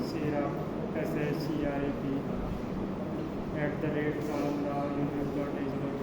Sirap, SHEIP @soundunit.is.in.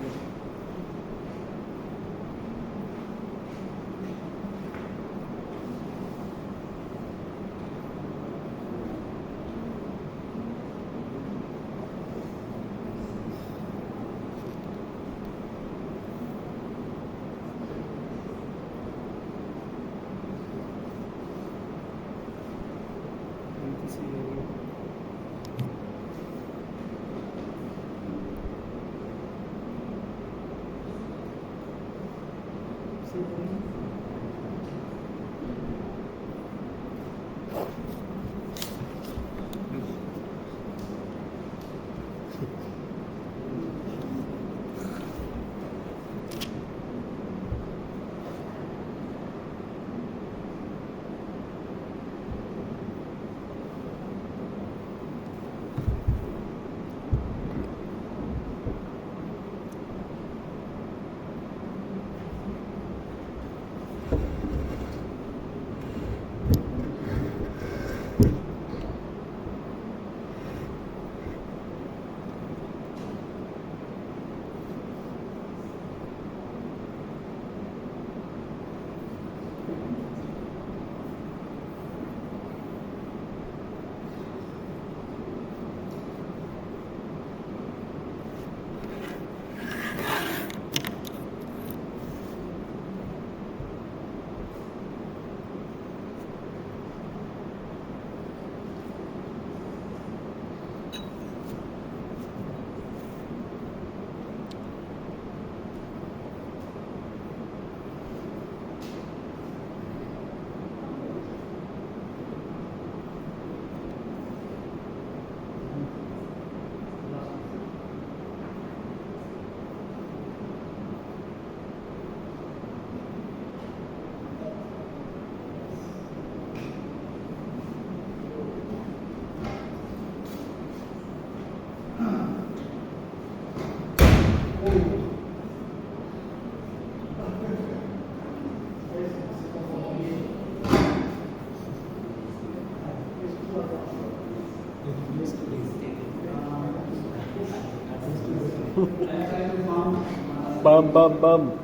Bum, bum, bum.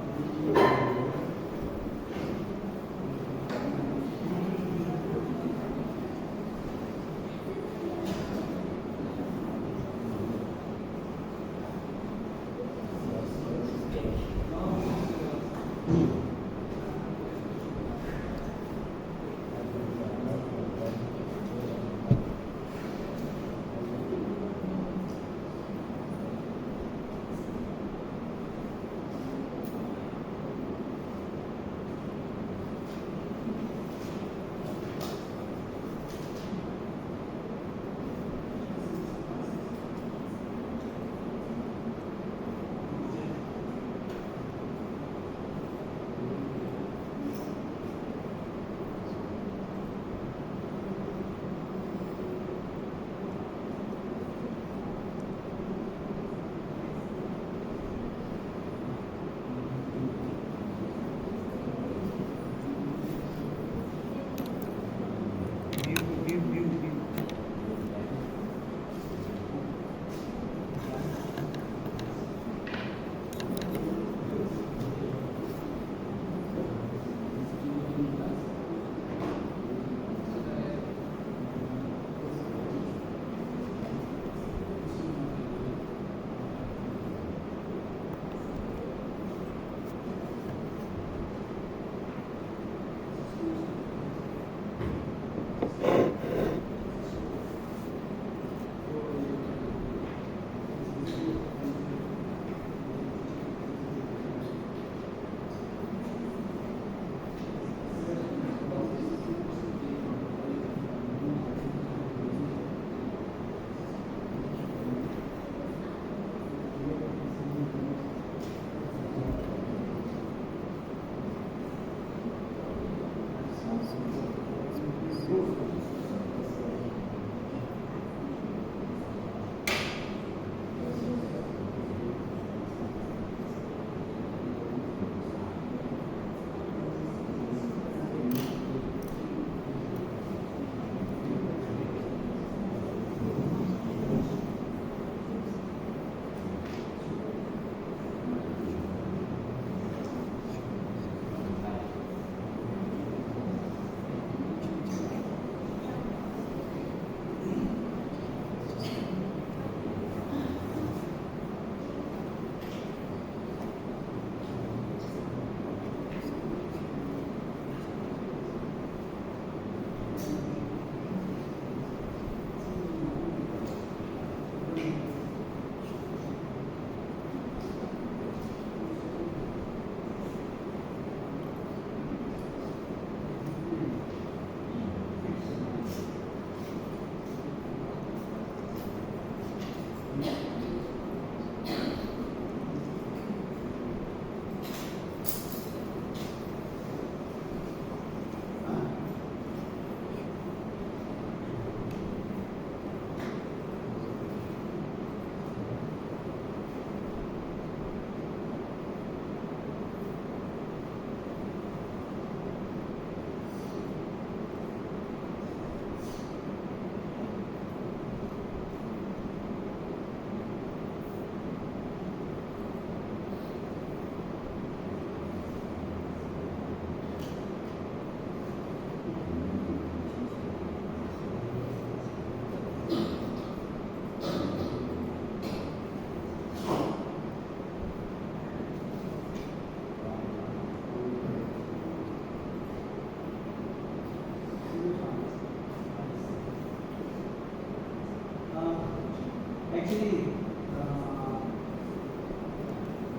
actually,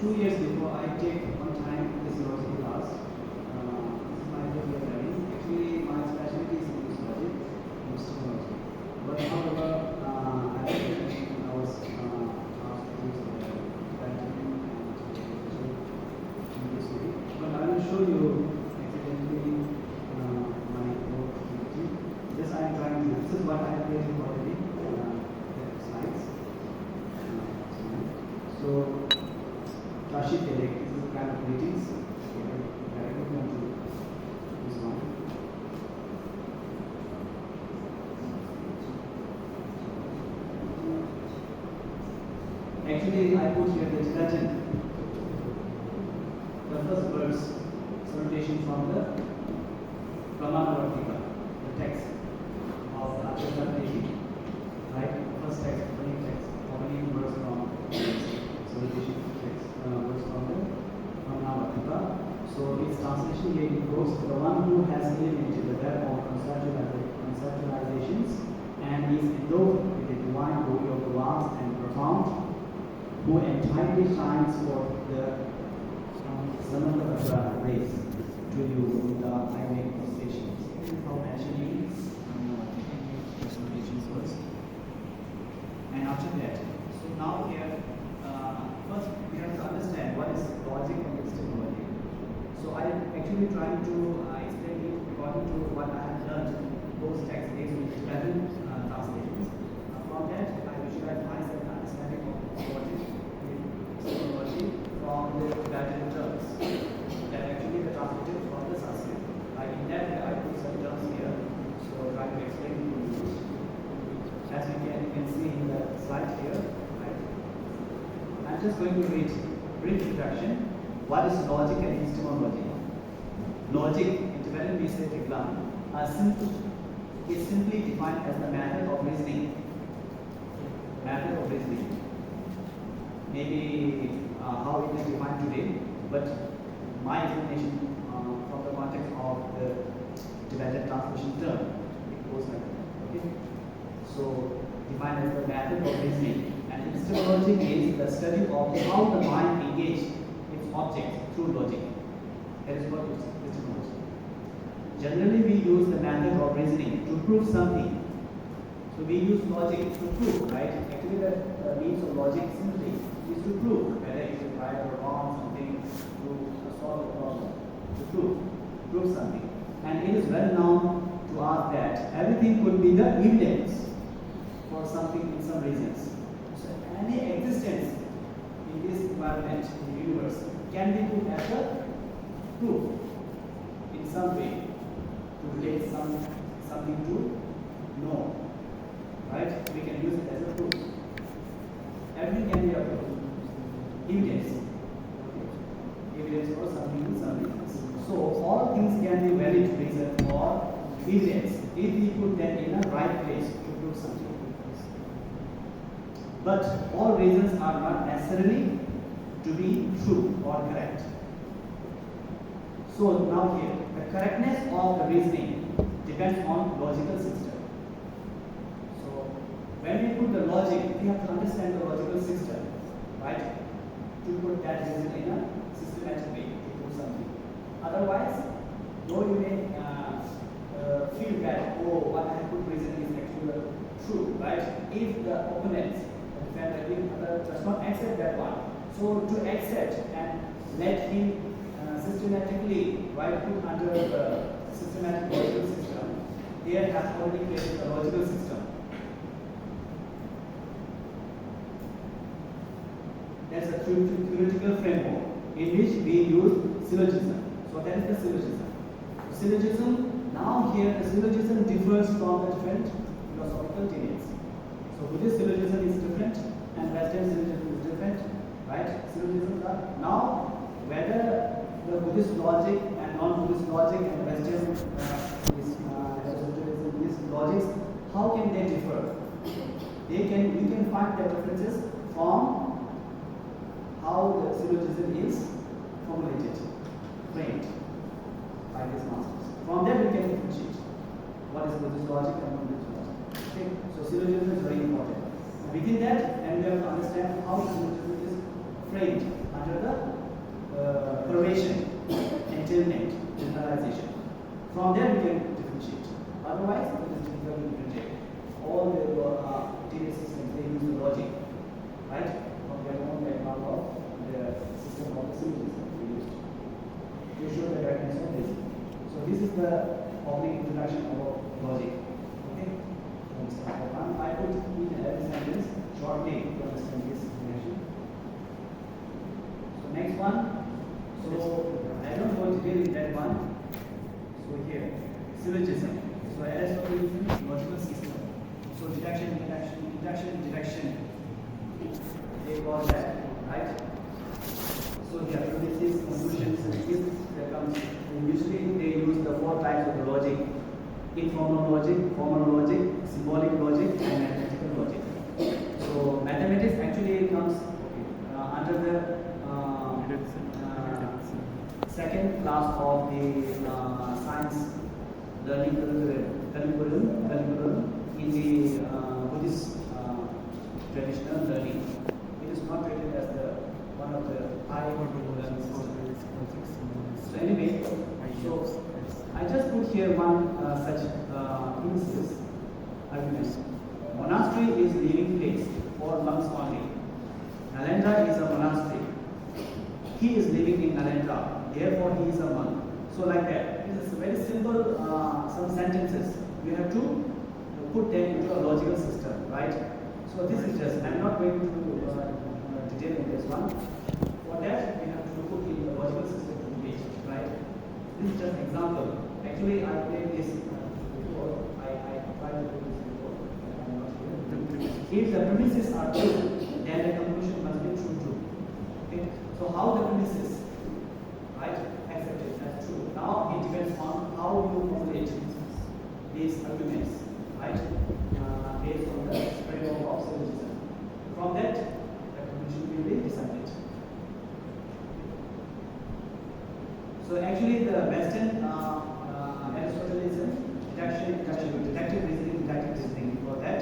2 years before I take one time this logic class. This is my third year learning. Actually, my specialty is in this logic, epistemology. But however, I was asked to use the pattern and in this way. But I will show you accidentally my work activity. This I am trying to. This is what I have created already. Slides. So. Rashid Kelek, this is kind of greetings. Directly come to this one. Actually, I put here the Tibetan. The first verse, salutation from the Pramana Vartika, the text of the Tibetan, right? The first text, opening text, opening verse from salutation text. Verse from the Pramana. So its translation here goes, the one who has eliminated the web of conceptualizations and is endowed with the divine glory of the vast and profound, who entirely shines for the Samantha race to you in the highway stations. This is how actually works. And after that, so now here, first we have to understand what is logic and epistemology. So I am actually trying to explain it according to what I have learned those texts based on the Tibetan translations. From that, I visualize myself understanding of logic, epistemology from the Tibetan terms. That actually the translated from the Sanskrit. Like in that, I put some terms here. So try to explain it in English. As you can see in the slide here. I'm just going to read brief introduction. What is logic and epistemology? Logic, in Tibetan we say Tiglan, is simply defined as the method of reasoning. Method of reasoning. Maybe how it is defined today, but my explanation from the context of the Tibetan translation term, it goes like that. Okay? So, defined as the method of reasoning. And epistemology is the study of how the mind engages its objects through logic. That is what epistemology. Generally, we use the method of reasoning to prove something. So we use logic to prove, right? Actually, the means of logic simply is to prove whether it is right or wrong, something to solve a problem, to prove something. And it is well known to us that everything could be the evidence for something in some reasons. So any existence in this environment, in the universe, can be put as a proof in some way to relate something to know. Right? We can use it as a proof. Everything can be a proof. Evidence. Evidence for something in some reasons. So all things can be valid reason or evidence if we put them in a right place to prove something. But all reasons are not necessarily to be true or correct. So now here, the correctness of the reasoning depends on logical system. So when we put the logic, we have to understand the logical system, right? To put that reason in a systematic way to prove something. Otherwise, though you may feel that, oh, what I have put reason is actually true, right? If the opponent, the defender, if other does not accept that one, so to accept and let him systematically, right, put under the systematic logical system, there has already created a logical system. That's a theoretical framework in which we use syllogism. So that is the syllogism. Syllogism, now here the syllogism differs from the different philosophical tenets. So Buddhist syllogism is different and Western syllogism is different, right? Syllogisms are now whether the Buddhist logic and non-Buddhist logic and Western logics, how can they differ? We can find the differences from how the syllogism is formulated, framed by these masters. From there we can differentiate what is Buddhist logic and non-Buddhist logic. Okay? So syllogism is very important. within that, and we have to understand how syllogism is framed under the pervasion, entailment, generalization. From there we can differentiate. Otherwise, it is difficult to differentiate. All the data systems, they use the logic, right? From their own background of the system of the syllogism we used. To show the correctness of this. So this is the opening introduction about logic. Okay? I put in every sentence shortly to understand this relation. So next one. So I don't go to deal in that one. So here, syllogism. So Aristotelian logical system. So deduction, deduction. They call that, right? So here, premises, conclusions, there comes. Usually they use the 4 types of the logic: informal logic, formal logic, symbolic logic, and mathematical logic. So mathematics actually comes under the second class of the science learning curriculum in the Buddhist traditional learning. It is not treated as the one of the high learning systems. So anyway, so I just put here one such premises argument. Monastery is living place for monks only. Nalanda is a monastery. He is living in Nalanda, therefore he is a monk. So like that. It is very simple some sentences. We have to put them into a logical system, right? So this is just, I'm not going to detail in this one. For that, we have to put in the logical system to it, right? This is just an example. Actually, I played this before. I tried to do this before. I'm not sure. If the premises are true, then the conclusion must be true too. Okay? So how the premises, right, accepted as true. Now it depends on how you formulate these arguments, right, based on the framework of syllogism. From that, the conclusion will be decided. So actually, the Western Aristotelianism, deductive reasoning for that,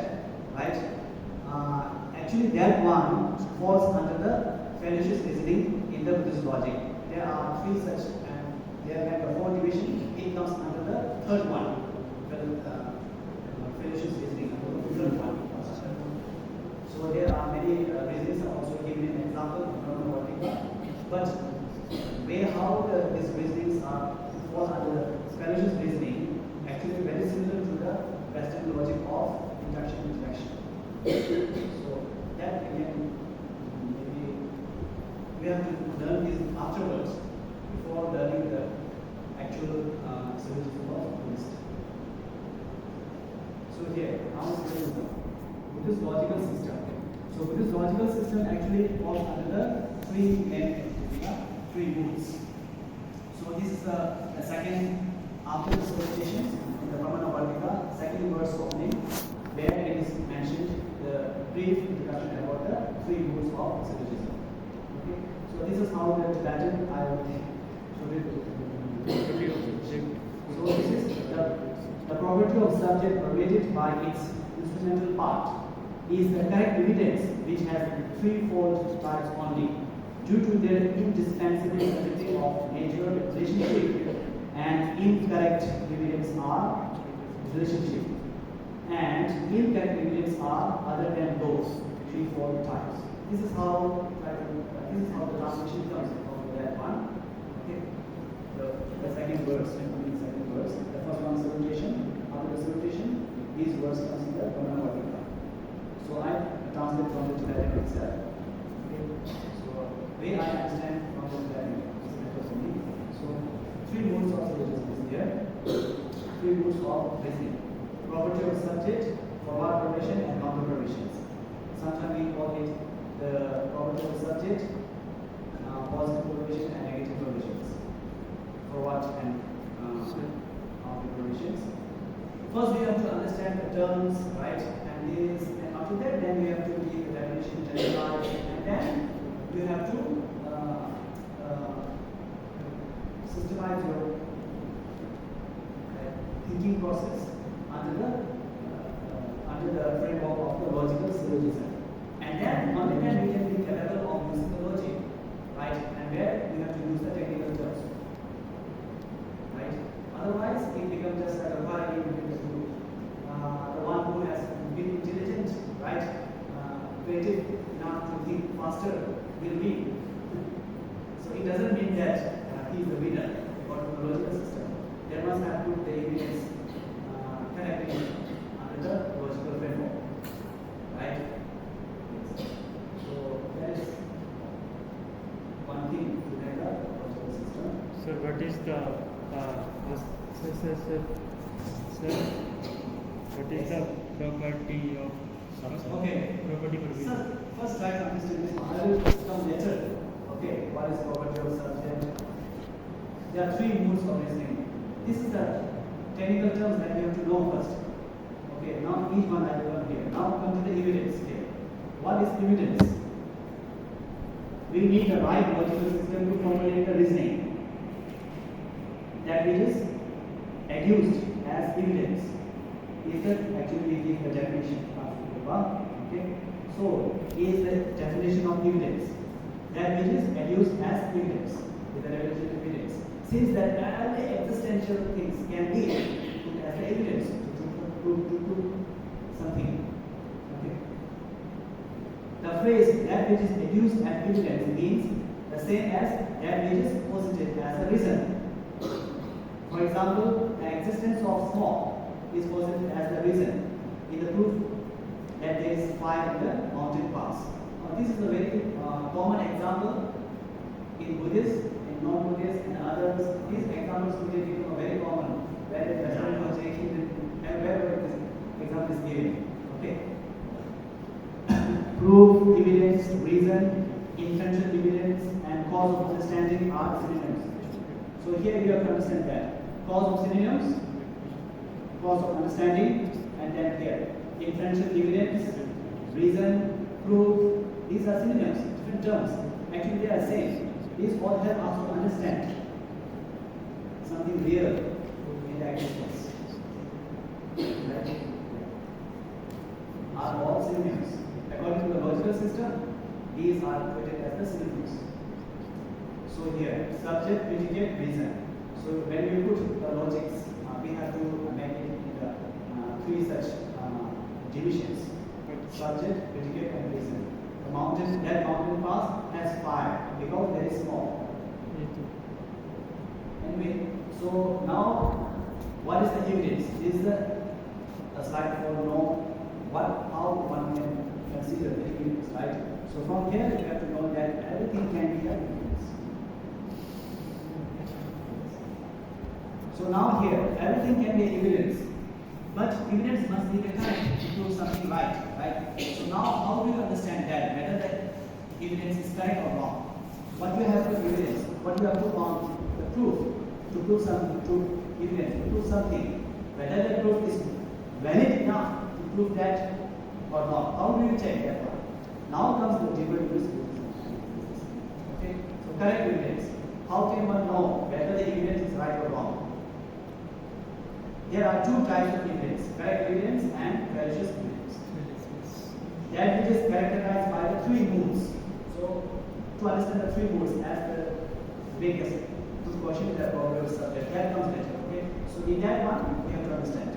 right? Actually, that one falls under the fallacious reasoning in the Buddhist logic. There are 3 such, and there are like a 4 division. It comes under the 3rd one, fallacious reasoning, under the 3rd one. So there are many reasons. I also give you an example. I don't know what it is, but how these reasonings are fall under fallacious reasoning, actually very similar to the Western logic of induction and deduction. So that again, maybe we have to learn this afterwards before learning the actual syllogism of Buddhist. So here, now syllogism, Buddhist logical system. So Buddhist logical system actually falls under the 3 main criteria, 3 rules. So this is the second, after the solicitation in the Brahmana Vartika, second verse opening, where it is mentioned the brief introduction about the 3 rules of syllogism. Okay, so this is how the Tibetan I will show it. So this is the property of subject pervaded by its instrumental part is the correct evidence which has 3-fold types only. Due to their indispensability of nature, relationship, and incorrect evidence are relationship, and incorrect evidence are other than those 3-4 types. This is how the translation comes from that one. Okay, the second verse, the first one salutation. After the salutation, these words comes in the Brahmana Vartika. So I translate from the Tibetan itself. Okay, so way I understand from the Tibetan is better for me. So 3 modes of syllogism is there. 3 modes of reasoning: property of subject, forward permission, and counter permissions. Sometimes we call it the property of subject, positive permission and negative permissions. Forward and counter permissions. First, we have to understand the terms, right? And this, and after that, then we have to give the definition, generalize, and then you have to systemize your thinking process under the framework of the logical syllogism. only then we can be capable of using the logic, right? And where we have to use the technical terms, right? Otherwise, it becomes just like a parallel between the two. The one who has been intelligent, right, creative enough to think faster will win. So it doesn't mean that he is the winner according to the logical system. There must have put the evidence correctly under the logical framework, right? So that is one thing to make the logical system. So what is the what is the property of Okay. property for So first try to understand this one. I will come later. Okay, what is property of subject? There are three modes of reasoning. This is the technical terms that we have to know first. Okay, now each one I will learn here. Now come to the evidence here. What is evidence? We need the right logical system to formulate the reasoning. That which is adduced as evidence. Is that actually is the definition of okay? So is the definition of evidence. That which is adduced as evidence. Is the definition of evidence. Since that all the existential things can be put as the evidence to prove something. Okay. The phrase that which is adduced as evidence means the same as that which is posited as a reason. For example, the existence of smoke is posited as the reason in the proof that there is fire in the mountain pass. This is a very common example in Buddhist, in non-Buddhist, and others. These examples today become very common, where the judgment was taken and wherever this example is given. Okay. Proof, evidence, reason, inferential evidence, and cause of understanding are synonyms. So here you have to understand that cause of synonyms, cause of understanding, and then here inferential evidence, reason, proof. These are synonyms, different terms. Actually, they are same. These all help us to understand something real in the existence. Right? Are all synonyms. According to the logical system, these are treated as the synonyms. So here, subject, predicate, reason. So when we put the logics, we have to make it in the three such divisions: subject, predicate, and reason. The mountain, that mountain pass has fire because there is smoke. Anyway, so now what is the evidence? This is a slide for know how one can consider the evidence, right? So from here you have to know that everything can be evidence. So now here everything can be evidence, but evidence must be the kind to prove something right? So now how do you understand that whether the evidence is correct or wrong? What you have to evidence, what you have to on the proof to prove something, to evidence, to prove something, whether the proof is valid enough to prove that or not. How do you check that one? Now comes the deeper use. Okay, so correct evidence. How can one know whether the evidence is right or wrong? There are two types of evidence: correct evidence and fallacious evidence. That which is characterized by the three moods. So, to understand the three moods as the biggest question that problem subject, that comes later. Okay, so in that one we have to understand.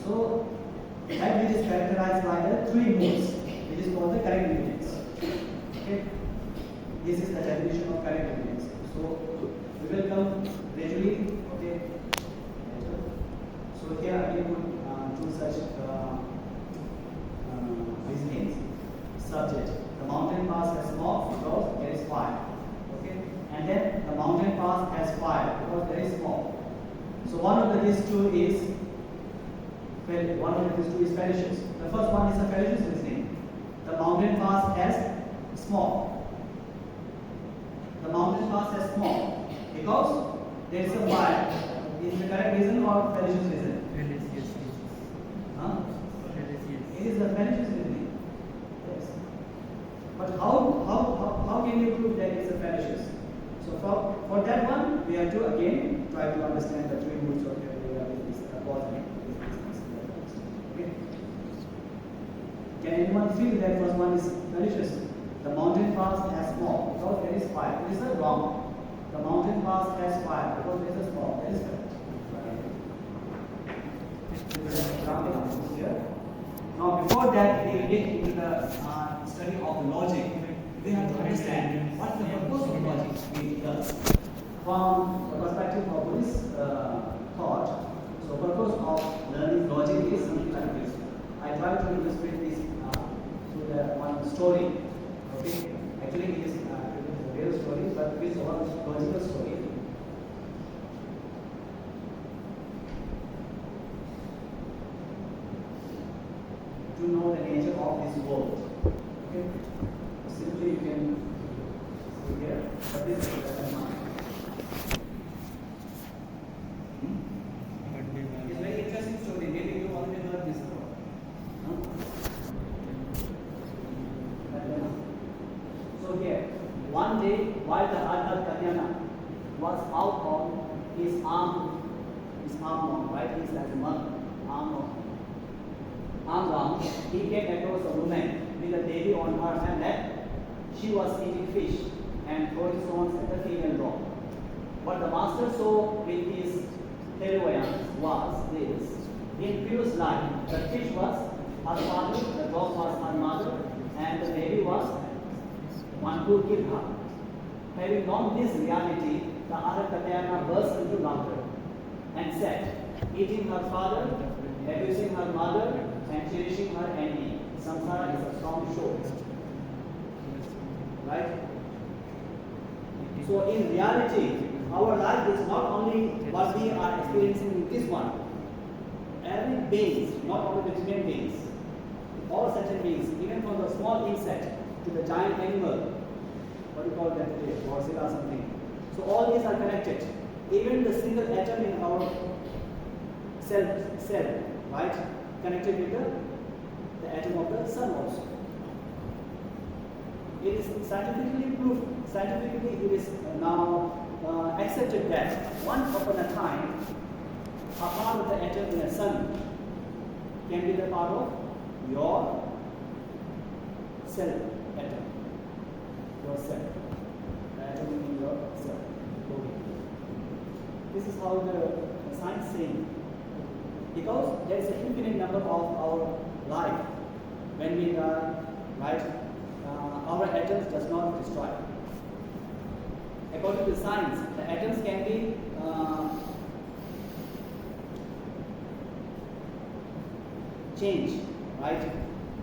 So, that which is characterized by the three moods, which is called the correct evidence. Okay, this is the definition of correct evidence. So, we will come gradually. Okay. So here I will put two such reasonings. Subject: the mountain pass has smoke because there is fire. Okay, and then the mountain pass has fire because there is smoke. So one of these two is fallacious. The first one is a fallacious reasoning. The mountain pass has smoke. The mountain pass has smoke because there is a fire. Is the correct reason or fallacious reason? Fallacious. Huh? Fallacious. It is a fallacious reasoning. Yes. But how can you prove that it's a fallacious? So for that one, we have to again try to understand the three moods of the cause. Okay. Can anyone feel that first one is malicious? The mountain pass as small because there is fire. This is wrong. The mountain pass as fire because there is a small. That is correct. Here. Now before that we will get into the study of the logic. We have to understand what the purpose of logic does from the perspective of this thought. So purpose of learning logic is something like this. I try to illustrate this through the one story. Okay, actually it is a real story, but it is one logical story. To know the nature of this world. Okay, simply you can see here, but this is the It's very interesting story. Maybe you already heard this before. No? So here, one day while the Adar Kalyana was out on his arm long, right? He's like a monk, arm long. He came across a woman with a baby on her hand that she was eating fish and throwing stones at the female dog. What the master saw with his clairvoyance was this. In previous life, the fish was her father, the dog was her mother, and the baby was one who killed her. Having known this reality, the Adar Kalyana burst into laughter and said, eating her father, abusing her mother, and cherishing her enemy. Samsara is a strong show. Right? So in reality, our life is not only what we are experiencing in this one. Every beings, not only the human beings, all sentient beings, even from the small insect to the giant animal, what do you call that today, Godzilla or something. So all these are connected. Even the single atom in our cell, right, connected with the atom of the sun also. It is scientifically proved, it is now accepted that once upon a time, a part of the atom in the sun can be the part of your cell atom. Your cell. The atom in your cell. Okay. This is how the science saying. Because there is an infinite number of our life. When we die, right, our atoms does not destroy. According to science, the atoms can be changed, right?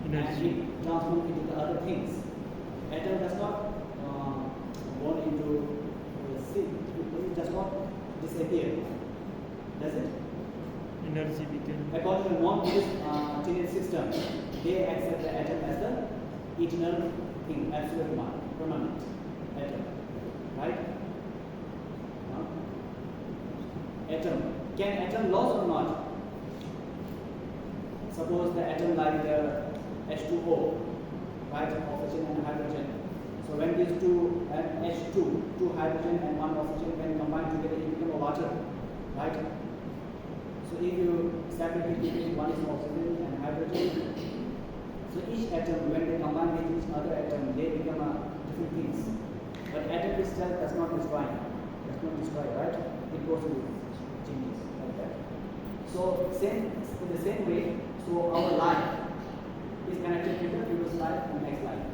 And be transformed into the other things. Atom does not born into it does not disappear, does it? Energy became. According to non-Buddhist Chinese system, they accept the atom as the eternal thing, absolute one, permanent atom, right? Atom. Can atom lose or not? Suppose the atom like the H2O, right? Oxygen and hydrogen. So when these two H2, two hydrogen and one oxygen when combined together, it becomes a water, right? So if you separate between one is oxygen and hydrogen, so each atom when they combine with each other atom, they become different things. But atom itself does not destroy, right? It goes to changes like that. So in the same way, so our life is connected with the previous life and next life.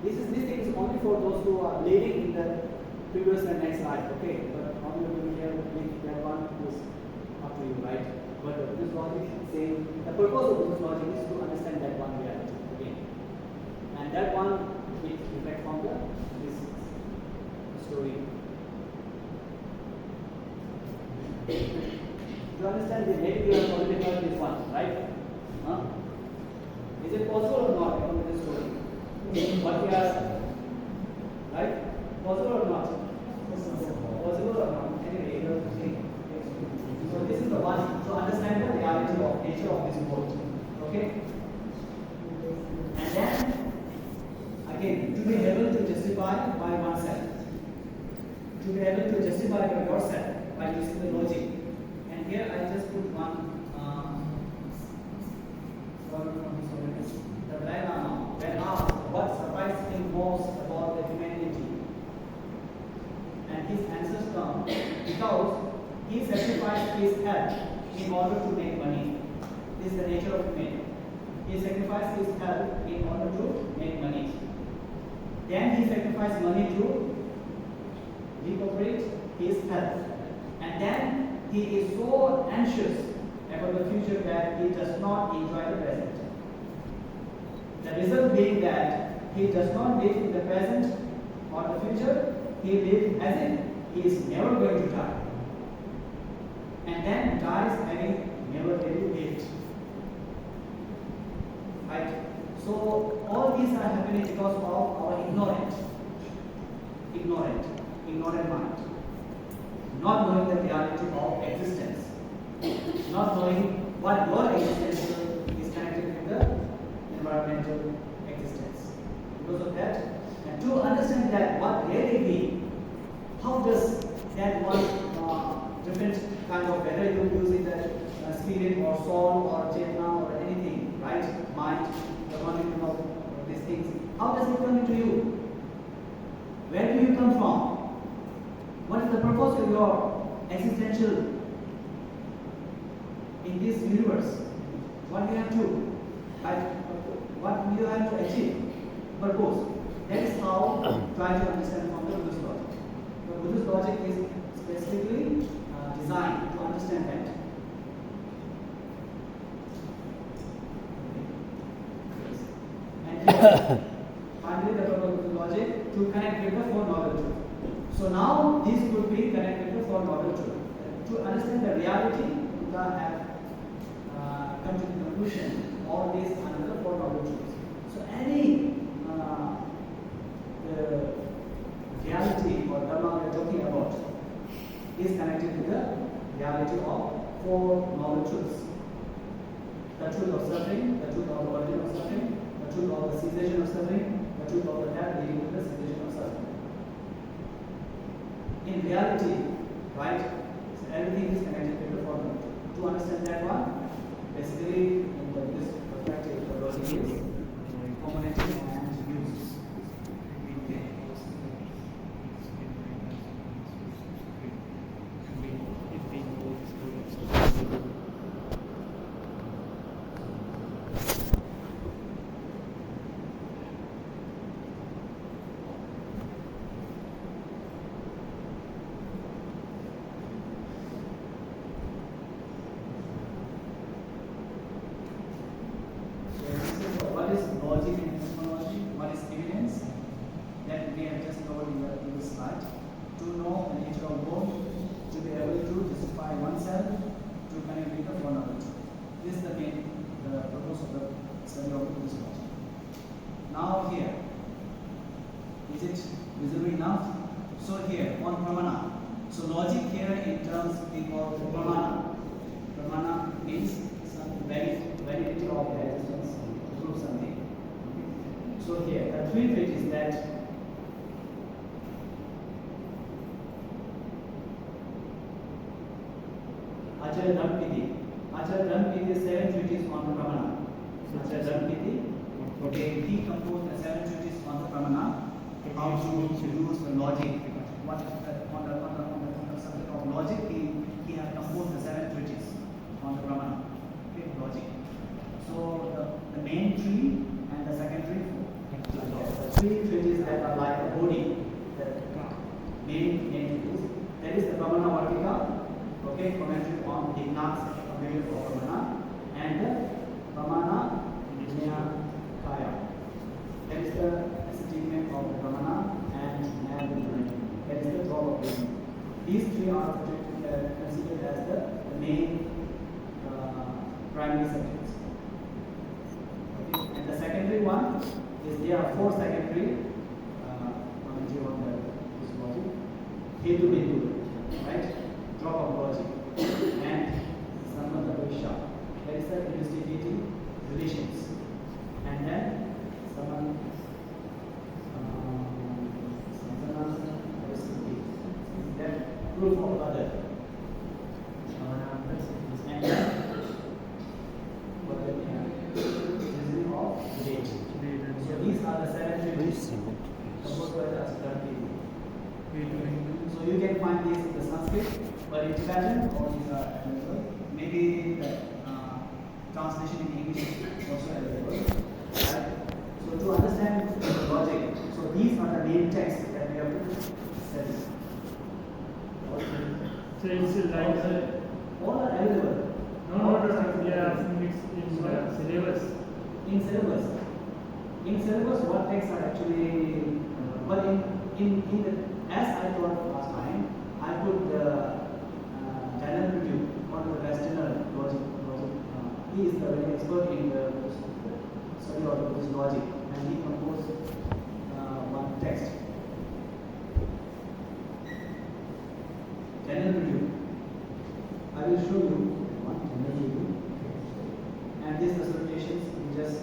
This thing is only for those who are living in the previous and next life, okay? But only when we have that one is up to you, right? But this logic is saying the purpose of this logic is to understand that one reality again. And that one is reflect from this story. You understand this? Maybe you have already heard this one, right? Huh? Is it possible or not according to this story? What we are, right? Possible or not? Possible or not? Anyway, you have to think. So this is the one to understand the reality of nature of this world. Okay? And then again, to be able to justify by oneself. To be able to justify by yourself by using the logic. And here I just put one the black shows he sacrificed his health in order to make money. This is the nature of man. He sacrificed his health in order to make money. Then he sacrificed money to recuperate his health. And then he is so anxious about the future that he does not enjoy the present. The result being that he does not live in the present or the future, he lives as if he is never going to die. And then dies having never really lived. Right? So all these are happening because of our ignorant mind. Not knowing the reality of existence. Not knowing what your existence is connected with the environmental existence. Because of that, and to understand that what really we, how does that one different kind of, whether you use it as spirit or soul or chetna or anything, right? Mind, the content of these things. How does it come into you? Where do you come from? What is the purpose of your existential in this universe? What do you have to, right? What do you have to achieve? Purpose. That is how try to understand from the Buddhist logic. The Buddhist logic is specifically designed to understand that. And finally, the purpose of the logic to connect with the Four Noble Truths. So now this could be connected to Four Noble Truths. To understand the reality, Buddha have come to the conclusion all these under the Four Noble Truths. So any the reality or dharma we are talking about is connected to the reality of Four Noble Truths. The truth of suffering, the truth of the origin of suffering, the truth of the cessation of suffering, the truth of the death leading to the cessation of suffering. In reality, right, so everything is connected with the Four Noble Truths. To understand that one, basically in this perspective, the logic is accommodating and use. Logic and epistemology, what is evidence? That we have just covered in this slide. To know the nature of world, to be able to justify oneself, to connect with the Four Noble Truths. This is the main purpose of the study of this logic. Now here, is it visible enough? So here, on pramana. So logic here in terms we call pramana. Pramana means some validity of the existence to prove something. So here, the three is that Achara Dhampiti. Achara Dhampiti is 7 treatises on the pramana. Achara Dhampiti, okay, he composed the 7 treatises on the pramana, how to use the logic. What on the subject of logic, he has composed the 7 treatises on the pramana. Okay, logic. So the main tree and the secondary four. The three treatises that are like a body, the main treatise. That is the Pramana Vartika, okay, commentary on Ignat's commentary for Pramana, and the Pramana Kaya. That is the statement of the Pramana and Nyaya. That is the drop of wisdom. These three are considered as the main primary subjects. Okay. And the secondary one is there are 4 secondary commentary on this logic. Hetu Bindu, right? Drop of logic. And Sambandha Visha. That is the investigative relations. And then that proof of other. And then reasoning of date. So these are the 7 treatises composed by the Achara Dhampiti. So you can find these in the Sanskrit. but in Tibetan all these are available. Maybe the translation in English is also available. Right? So to understand the logic, so these are the main texts that we have to study. So it's like all are available. we are mixed in syllabus. In syllabus. In syllabus, what texts are actually, but in the, as I told last time, I put the channel review on the Westerner logic. He is the very expert in the study of Buddhist logic, and he composed one text. Channel review. I will show you one channel review, and these associations we just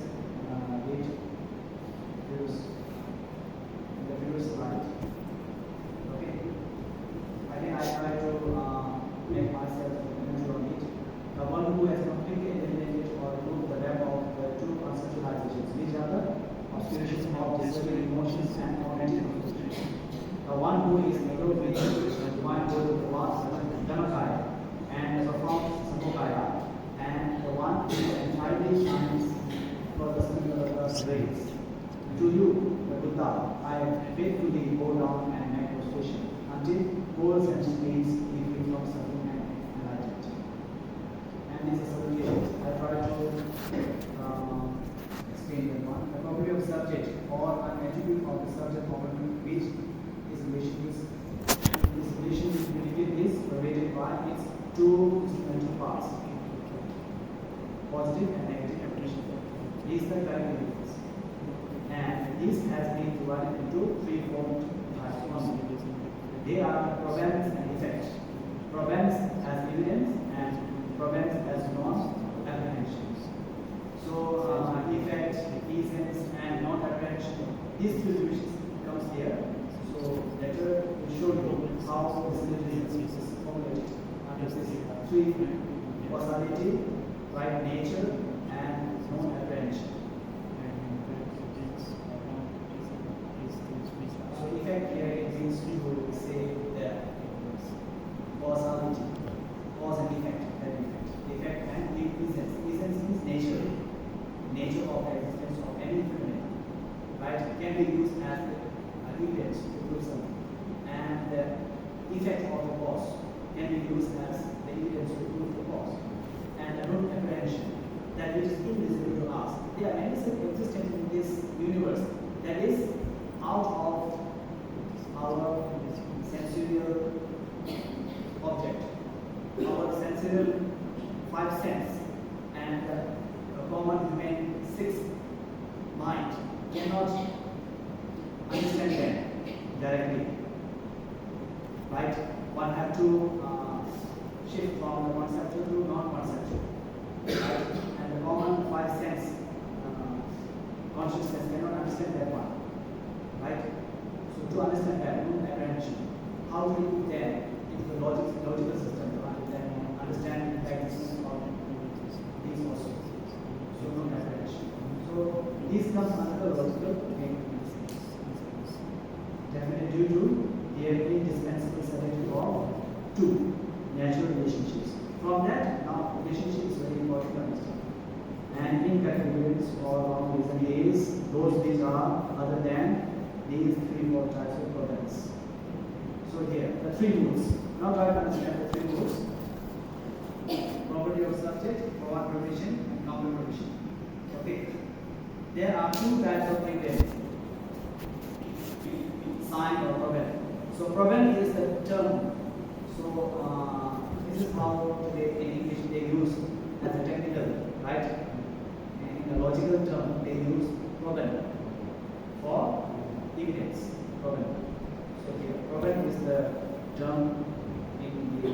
did in the previous slide. Okay. Again, I try to make myself familiar on it. The one who has completely eliminated or removed the web of the two conceptualizations, which are the obscurations of disturbing emotions and cognitive frustration. The one who is able with the divine word of the last Dhammakaya and the profound Sammokaya, and the one who entirely shines for the singular rays. To you, the Buddha, I faithfully bow down and make prostration until goals and needs be free from suffering and enlightenment. And these associations, I try to explain them one. The property of subject or an attribute of the subject property which is relation is pervaded by its two instrumental parts, positive and negative application. These are the characteristics. And this has been divided into three forms. They are provenance and effect. Provenance as evidence and provenance as non-apprehensions. So effect, essence, and non-apprehension. These three divisions comes here. So later we show you how this division is formulated under this three: causality, right nature, and non-apprehension. So effect here it means to say the causality, cause and effect, effect and essence. Essence means nature of the existence of any phenomenon, right? It can be used as an evidence to prove something, and the effect of the cause can be used as the evidence to prove the cause, and the non-apprehension, that which is invisible to us. There are many existent in this universe that is out of our sensorial object, our sensorial five sense, and the common human sixth mind cannot understand them directly. Right? One have to shift from the conceptual to non-conceptual. Right? And the common five sense consciousness cannot understand that one. Right? So to understand that non-apprehension, how do we put them into the logical system to understand the existence of these also? So non-apprehension. So these comes under the logical domain. Definitely due to the indispensable certainty of two natural relationships. From that, now relationship is very important to understand. And incoherence or wrong reason is those which are other than these three, four types of problems. So here, the three rules. Now try to understand the three rules. Property of subject, forward provision, and counter provision. Okay. There are two types of evidence. Sign or proven. So proven is the term. So this is how today in English they use as a technical, right? In a logical term, they use proven for evidence. Proven. So here, proven is the term in the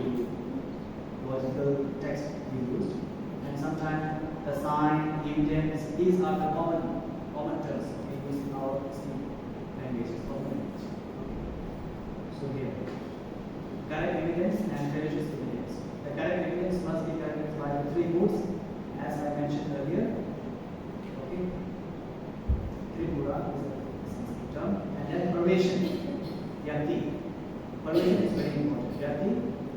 logical text we used, and sometimes the sign, evidence, these are the common terms we use in our language. So here, correct evidence and fallacious evidence. The correct evidence must be characterized by the three moods, as I mentioned earlier. Okay, Tripura is a term, and then pervasion, yati. Pervasion is very important. Yati,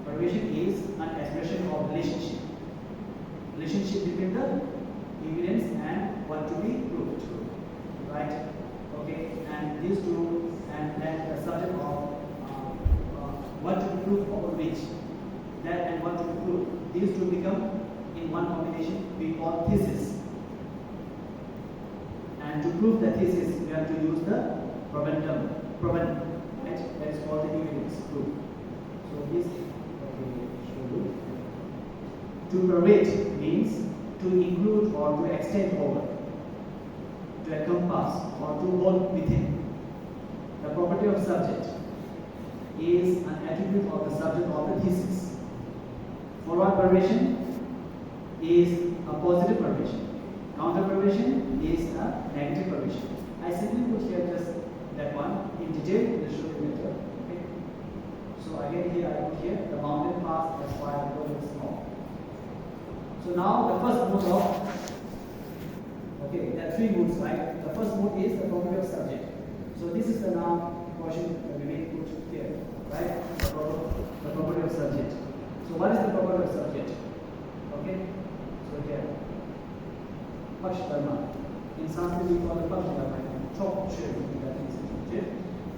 Perturbation is an expression of relationship. Relationship between the evidence and what to be proved. Right? Okay, and these two, and then the subject of what to be proved over which, that and what to be proved. These two become in one combination we call thesis. And to prove the thesis, we have to use the probandum, right? That is called the evidence proof. So this, okay, show you. To pervade means to include or to extend over, to encompass or to hold within. The property of subject is an attribute of the subject of the thesis. Forward pervasion is a positive pervasion. Counter pervasion is a negative pervasion. I simply put here just that one in detail. We'll show you later. Okay. So again here I put here the mountain pass as far as it's small. So now the first mode of, okay, there are three modes, right? The first mode is the property of subject. So this is the noun portion that we may put here, right? The property of subject. So what is the property of subject? Okay, so here, Paksha Dharma. In Sanskrit we call it Paksha Dharma.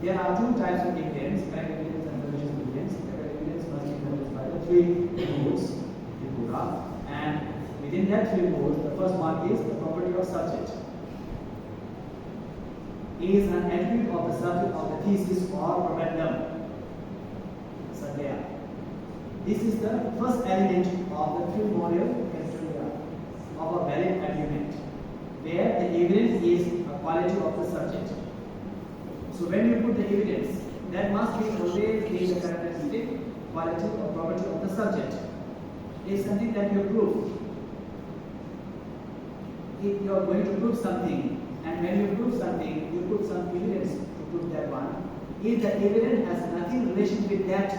There are two types of evidence, correct evidence and religious evidence. Correct evidence must be noticed by the three modes, and within that three modes, the first one is the property of subject. Is an attribute of the subject of the thesis or probandum. Sadhya. This is the first element of the three-modal criteria of a valid argument, where the evidence is a quality of the subject. So when you put the evidence, that must be always be the characteristic, quality or property of the subject. It is something that you prove. If you are going to prove something, and when you prove something, you put some evidence to prove that one. If the evidence has nothing relation with that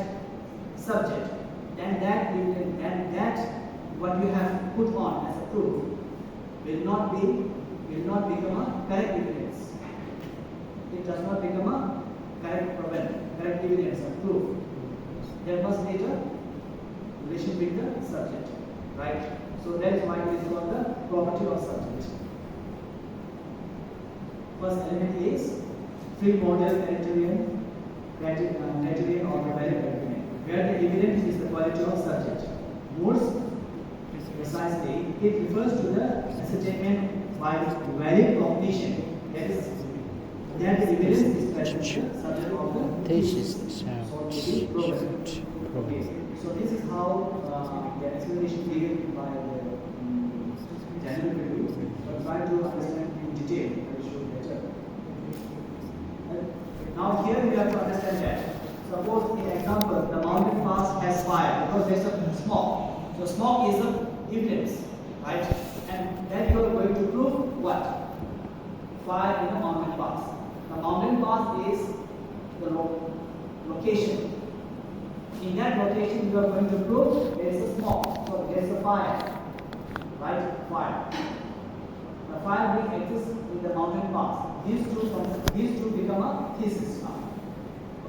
subject, then that evidence, and that what you have put on as a proof will not become a correct evidence. It does not become a correct evidence or proof. There must be a relation with the subject, right? So that is why it is called the property of subject. First element is three-modal criterion of the valid argument, where the evidence is the quality of subject. More precisely, it refers to the ascertainment by valid cognition, that is, that the evidence is present in the subject of the thesis. Okay, so this is how the explanation given by the general review, but try to understand in detail. I will show you better. Now here we have to understand that. Suppose in example, the mountain pass has fire because there is a smoke. So smoke is the evidence, right? And then you are going to prove what? Fire in the mountain pass. The mountain pass is the location. In that location, you are going to prove there is a smoke, so there is a fire, right? Fire. The fire will exist in the mountain pass. These two become a thesis now.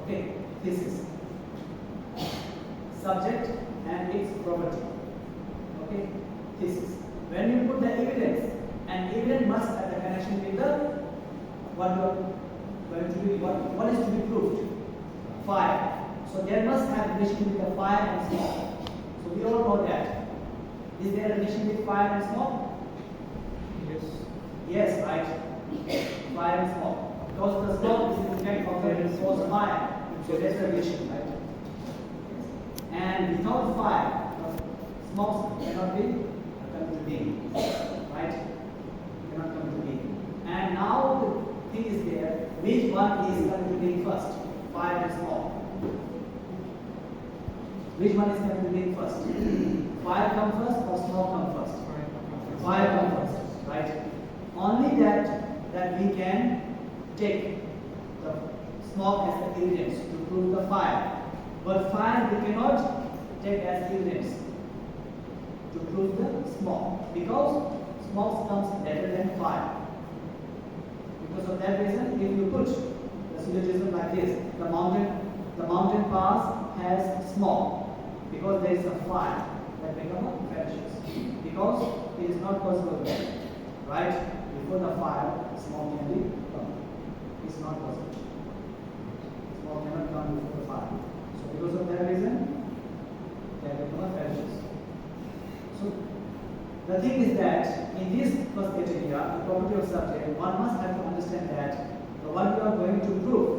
Okay, thesis. Subject and its property. Okay, thesis. When you put the evidence, and evidence must have a connection with the what you are going to be, what is to be proved? Fire. So there must have relation with the fire and smoke. So we all know that. Is there a relation with fire and smoke? Yes. Yes, right. Fire and smoke. Because the smoke is in effect of the source of fire. So there's a relation, right? And without fire, smoke cannot come to being. Right? Cannot come to being. And now the thing is there, which one is coming to being first? Fire and smoke. Which one is going to be first? Fire come first or smoke come first? Fire come first, right? Only that we can take the smoke as the evidence to prove the fire. But fire we cannot take as evidence to prove the smoke, because smoke comes better than fire. Because of that reason, if you put the syllogism like this, the mountain pass has smoke. because there is a fire that becomes vanishes. Because it is not possible, right? Before the fire, smoke can be burned. It's not possible. Smoke cannot burn before the fire. So because of that reason, they become vanishes. So the thing is that in this first criteria, the property of subject, one must have to understand that what you are going to prove,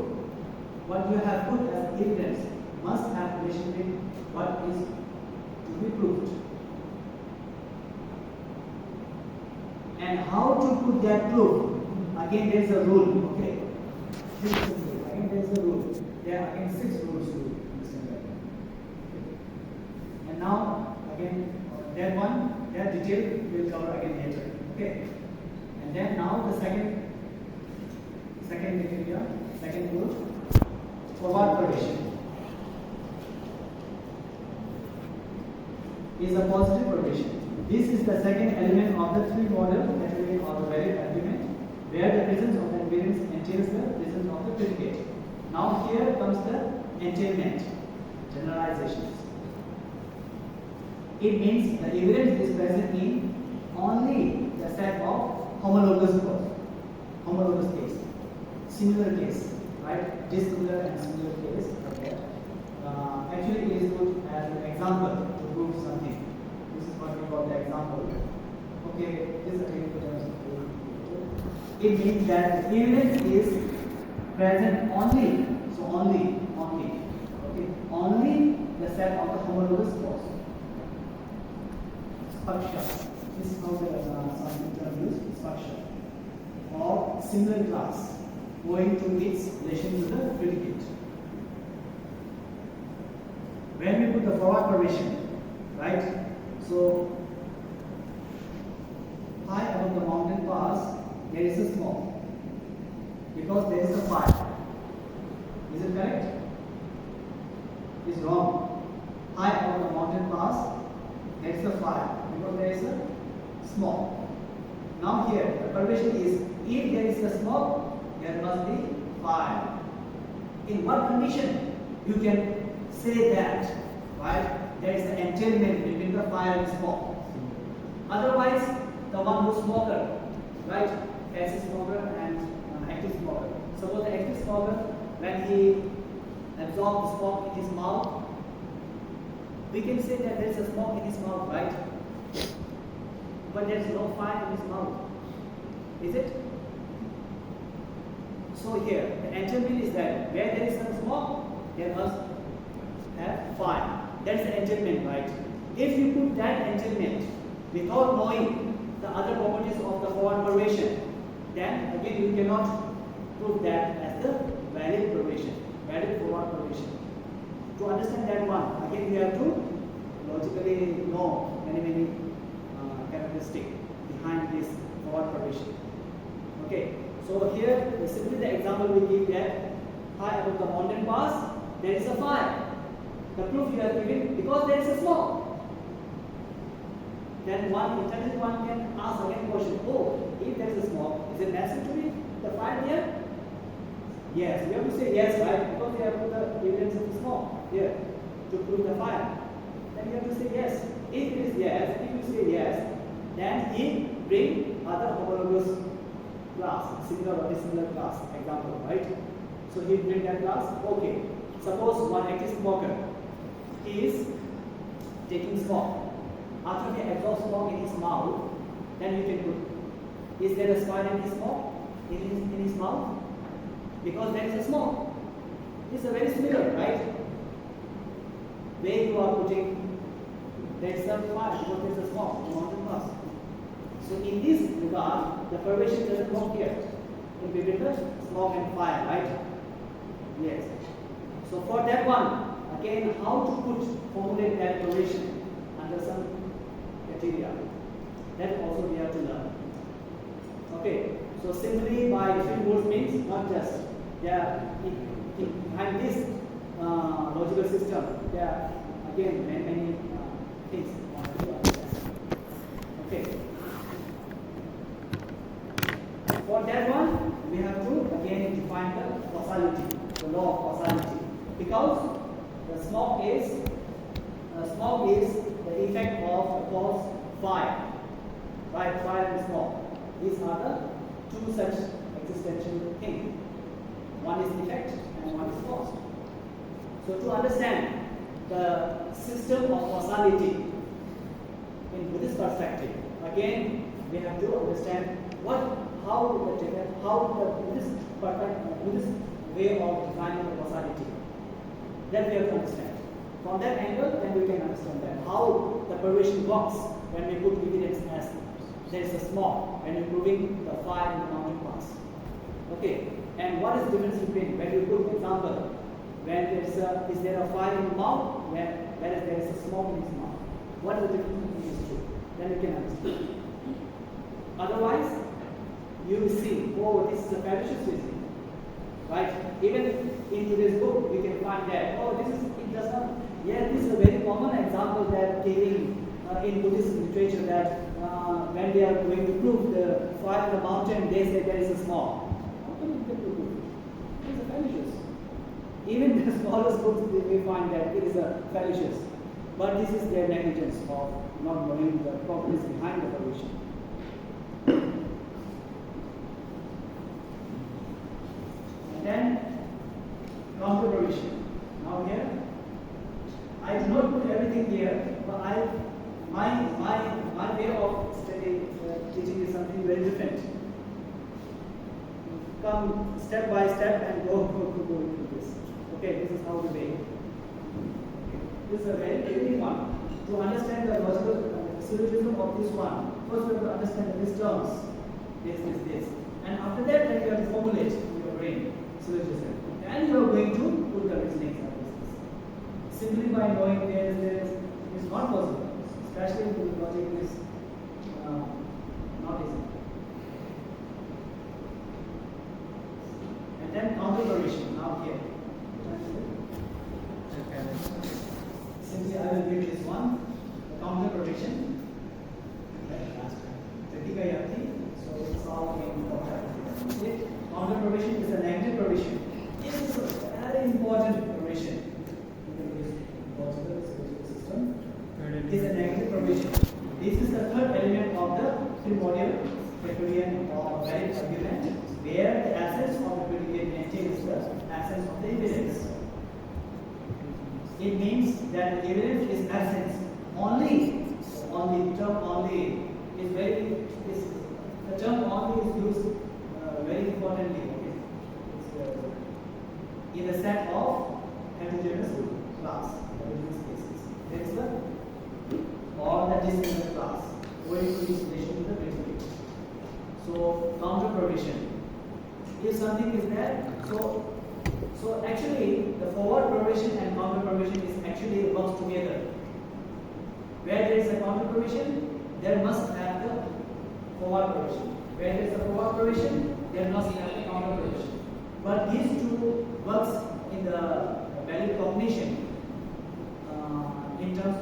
what you have put as evidence, must have relation with what is to be proved. And how to put that proof? Again, there is a rule. Okay. Again, there is a rule. There are again 6 rules to understand that. And now, again, that detail we'll cover again later. Okay. And then now the second criteria, second rule, forward progression is a positive progression. This is the second element of the 3 model category of the valid argument, where the presence of the evidence entails the presence of the predicate. Now here comes the entailment, generalizations. It means the evidence is present in only the set of homologous case, similar case, right? Dissimilar and similar case. Okay. Actually, it is put as an example to prove something. This is what we call the example. Okay, this again. It means that the evidence is present only, so only, okay, only the set of the homologous cause. Spaksha. This is how the some term used. Spaksha. Or similar class, owing to its relation to the predicate. When we put the forward progression, right? So high above the mountain pass, there is a smoke because there is a fire. Is it correct? It's wrong. High above the mountain pass, there is a fire because there is a smoke. Now here the progression is, if there is a smoke, there must be fire. In what condition you can say that, right? There is an entailment between the fire and smoke. Otherwise, the one who smoker, right? Passive smoker and active smoker. Suppose the active smoker, when he absorbs the smoke in his mouth, we can say that there is a smoke in his mouth, right? But there is no fire in his mouth. Is it? So here, the entailment is that where there is some smoke, there must have fire. That's the entailment, right? If you put that entailment without knowing the other properties of the forward progression, then again you cannot prove that as the valid progression, valid forward progression. To understand that one, again we have to logically know many characteristics behind this forward progression. Okay, so here simply the example we give that high above the mountain pass, there is a fire. The proof you have given because there is a smoke. Then one intelligent one can ask again question, oh, if there is a smoke, is it necessary to be the fire here? Yes, we have to say yes, right? Because we have put the evidence of the smoke here to prove the fire. Then you have to say yes. If it is yes, if you say yes, then he bring other homologous class, similar or dissimilar class, example, right? So he bring that class, okay. Suppose one active smoker, he is taking smoke. After he absorbs smoke in his mouth, then you can put, is there a fire in his smoke? In his mouth? Because there is a smoke. It's a very similar, right? Where you are putting, there is a fire because there is a smoke in mountain pass. So in this regard, the progression doesn't work here. In between the smoke and fire, right? Yes. So for that one, again, how to formulate that progression under some criteria, that also we have to learn. Okay, so simply by different rules means not just behind this logical system, there are again many things to understand. Okay, for that one we have to again define the causality, the law of causality, because the smoke is Smog is the effect of the cause fire. Right, fire and smog. These are the two such existential things. One is effect and one is cause. So to understand the system of causality in Buddhist perspective, again we have to understand how the Buddhist way of defining the causality. That we have to understand. From that angle, then we can understand that how the pervasion works when we put evidence as there is a smog, when you're proving the fire in the mountain pass. Okay, and what is the difference between when you put example, when there is there a fire in the mouth, whereas there is a smoke in his mouth? What is the difference between these two? Then you can understand. Otherwise, you will see, oh, this is a fallacious reasoning. Right? Even in today's book, we can find that, oh, this is a very common example that given in Buddhist literature that when they are going to prove the fire in the mountain, they say there is a smog. How can you get to prove it? It is a fallacious. Even the smallest books, we find that it is a fallacious. But this is their negligence of not knowing the properties behind the pervasion. Then counter-pervasion. Now here, I do not put everything here, but my way of teaching is something very different. Come step by step and go into this. Okay, this is how we way. This is a very basic one. To understand the logical syllogism of this one, first we have to understand these terms. This. And after that, then you have to formulate in your brain syllogism. And you are going to put the reasoning services. Simply by knowing there is not possible. Especially with logic is not easy. And then counter-pervasion. Now here. Simply I will give this one. The counter-pervasion. So it's all in counter. Counter-pervasion is a negative pervasion. This is a very important pervasion in the system. It is a negative pervasion. This is the third element of the primordial Freudian or valid argument, where the essence of the predicate entails the essence of the evidence. It means that the evidence is essence. Only term only is the term only is used very importantly. In the set of heterogeneous class. There is the or the dissimilar class owing to its relation to the predicate. So counter-pervasion. If something is there, so actually the forward pervasion and counter-pervasion is actually works together. Where there is a counter-pervasion, there must have the forward pervasion. Where there is a forward pervasion, there must have a counter-pervasion. But these two works in the valid cognition in terms of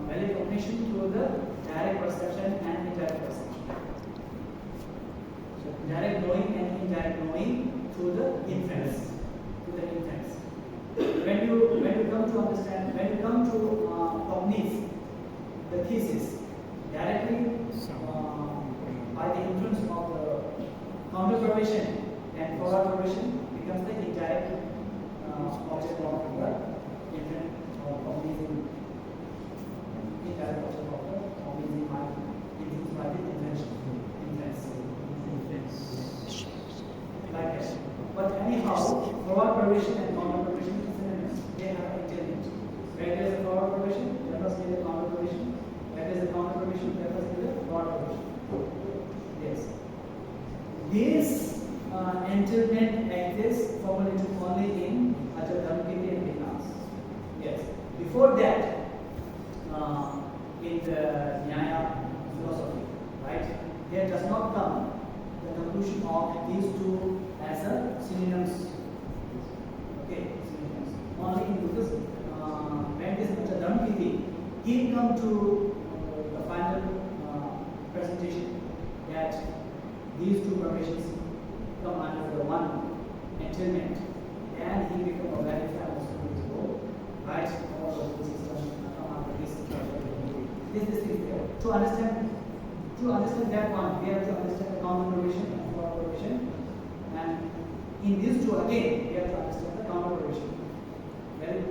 valid cognition through the direct perception and indirect perception. So direct knowing and indirect knowing through the inference. When you come to understand, when you come to cognise the thesis directly by the influence of the counter-pervasion and forward pervasion becomes the indirect object of the infinite cognizing indirect object of the cognizing mind influenced by the inference. Like that. But anyhow, forward pervasion and counter pervasion is synonymous. They are intelligent. Where there is a forward pervasion, there must be the counter pervasion. Where there is a counter pervasion, there must be the forward pervasion. Yes. This entailment exists formulated only in Ajahn and Vinas. Yes. Before that, in the Nyaya philosophy, right, there does not come the conclusion of these two as a synonyms. Okay, synonyms. Only in Buddhism, when this Ajahn he come to the final presentation that these two pervasions come under the one entailment, and he become a very famous in his world, right? All of this system come under this is there. To understand that one, we have to understand the common provision and forward provision. And in these two again, we have to understand the common provision very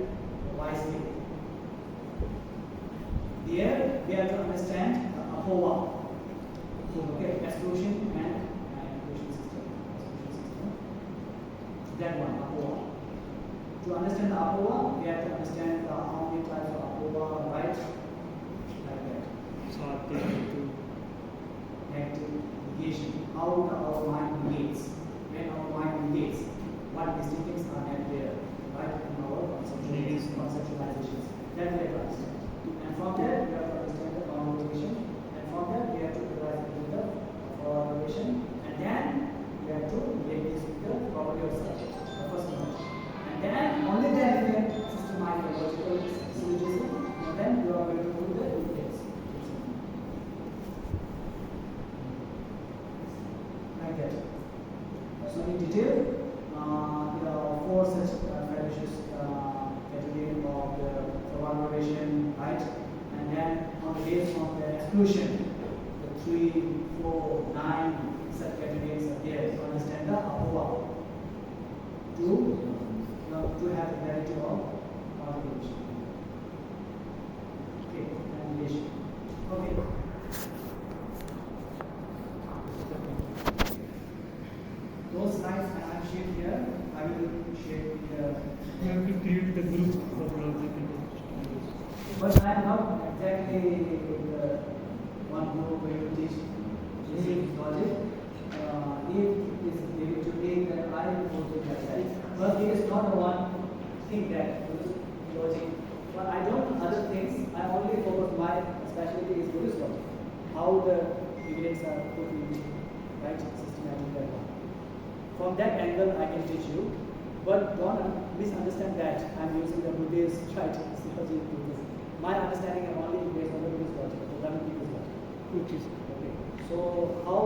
wisely. Here we have to understand the APOA. Okay, exclusion and inclusion system. That one, APOA. To understand the APOA, we have to understand how many types of APOA, right? Like that. Negative negation. How our mind negates. When our mind negates, what distinctions are not there, right? In our conceptualizations. That we have to understand. And from there, we have to understand the common provision. And from there, we have to derive the correlation. And then we have to relate this with the property of subject. The first one. And then only then we can systemize the logical syllogism. And then we are going to do the details. Like that. So in detail, there are four such fetishes category of the evaluation, right? And then on the basis of the exclusion, the 3, 4, 9 subcategories are there to understand the APOA. To have the clarity of calculation. Okay, calculation. Okay. Those slides I have shared here, I will share here. You have to create the group of logic and But I am not exactly the one who will teach basic logic. If it is given to me, then I will go to that. But it is not the one thing that logic. But I don't know other things. I only focus my specialty is Buddhist logic. How the evidence are put in right systematic level. From that angle, I can teach you. But don't misunderstand that I'm using the Buddhist right logic. My understanding is only based on the Buddhist logic, the Buddhist logic. which is Okay. So how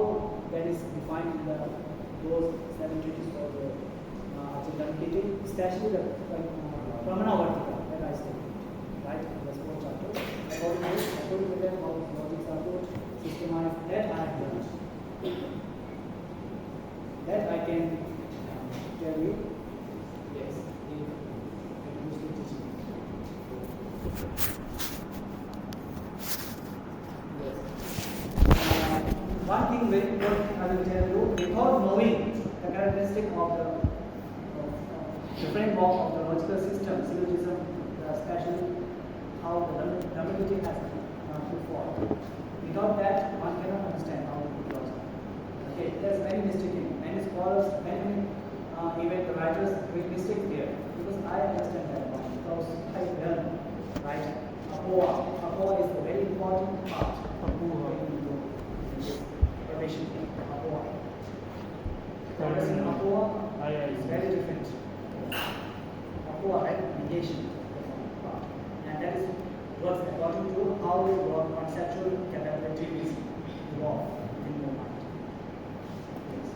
that is defined in the those 7 pages for the Ajitankiti, especially the Pramana Vartika that I said, right? In the 4th chapter. According to them, how logics are put, systemized, that I have learned. That I can tell you, yes, if I can use the teaching. One thing very important I will tell you, without knowing the characteristic of the framework of the logical system, syllogism, especially how the terminology has put forward. Without that, one cannot understand how to put logic. Okay, there's many mistaking. Many scholars, many even the writers make mistakes there because I understand that one because I learn, right? APOA is a very important part. APOA. Understanding APOA is very different. APOA, right? Negation. And that is works according to how your conceptual capability is evolved within your mind. Yes.